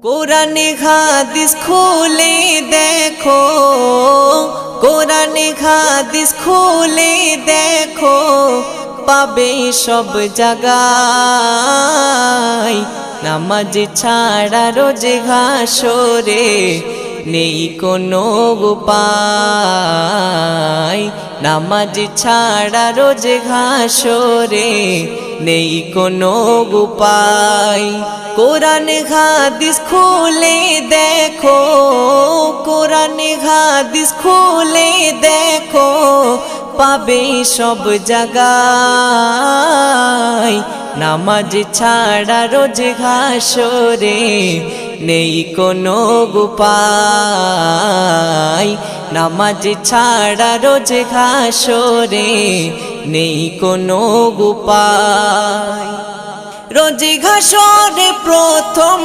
কোরআনে হাদিস খুলে দেখো, কোরআনে হাদিস খুলে দেখো, পাবে সব জায়গায়। নামাজ ছাড়া রোজে হাসরে নেই কোনো উপায়। নামাজ ছাড়া রোজে হাসরে নেই কোনো উপায়। কোরআন হাদিস খুলে দেখো, কোরআন হাদিস খুলে দেখো, পাবে সব জায়গায়। নামাজ ছাড়া রোজ হাসরে নেই কোনো উপায়। নামাজ ছাড়া রোজ হাসরে নেই কোনো উপায়। রোজ হাসরে প্রথম